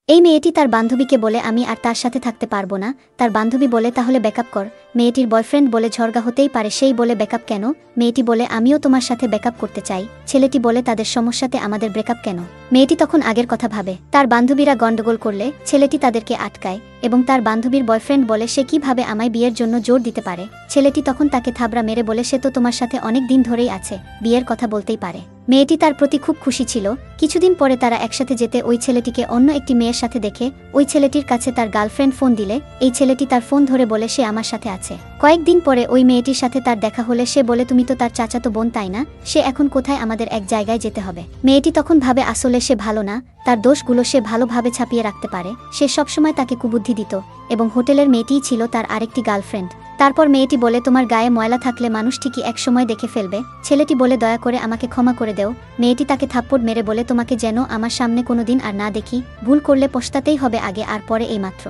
এই মেয়েটি তার বান্ধবীকে বলে আমি আর তার সাথে থাকতে পারবো না। তার বান্ধবী বলে তাহলে ব্যাকআপ কর। মেয়েটির বয়ফ্রেন্ড বলে ঝগড়া হতেই পারে, সেই বলে ব্যাকআপ কেন? মেয়েটি বলে আমিও তোমার সাথে ব্যাকআপ করতে চাই। ছেলেটি বলে তাদের সমস্যাতে আমাদের ব্রেকআপ কেন? মেয়েটি তখন আগের কথা ভাবে। তার বান্ধবীরা গন্ডগোল করলে ছেলেটি তাদেরকে আটকায় এবং তার বান্ধবীর বয়ফ্রেন্ড বলে সে কিভাবে আমায় বিয়ের জন্য জোর দিতে পারে। ছেলেটি তখন তাকে থাবড়া মেরে বলে সে তো তোমার সাথে অনেক দিন ধরেই আছে, বিয়ের কথা বলতেই পারে। মেয়েটি তার প্রতি খুব খুশি ছিল। কিছুদিন পরে তারা একসাথে যেতে ওই ছেলেটিকে অন্য একটি মেয়ের সাথে দেখে ওই ছেলেটির কাছে তার গার্লফ্রেন্ড ফোন দিলে এই ছেলেটি তার ফোন ধরে বলে সে আমার সাথে আছে। কয়েকদিন পরে ওই মেয়েটির সাথে তার দেখা হলে সে বলে তুমি তো তার চাচাতো বোন তাই না? সে এখন কোথায়? আমাদের এক জায়গায় যেতে হবে। মেয়েটি তখন ভাবে আসলে সে ভালো না, তার দোষগুলো সে ভালোভাবে ছাপিয়ে রাখতে পারে। সে সবসময় তাকে কুবুদ্ধি দিত এবং হোটেলের মেয়েটিই ছিল তার আরেকটি গার্লফ্রেন্ড। তারপর মেয়েটি বলে তোমার গায়ে ময়লা থাকলে মানুষ ঠিকই এক সময় দেখে ফেলবে। ছেলেটি বলে দয়া করে আমাকে ক্ষমা করে দেও। মেয়েটি তাকে থাপ্পড় মেরে বলে তোমাকে যেন আমার সামনে কোনোদিন আর না দেখি, ভুল করলে পস্তাতেই হবে আগে আর পরে এইমাত্র।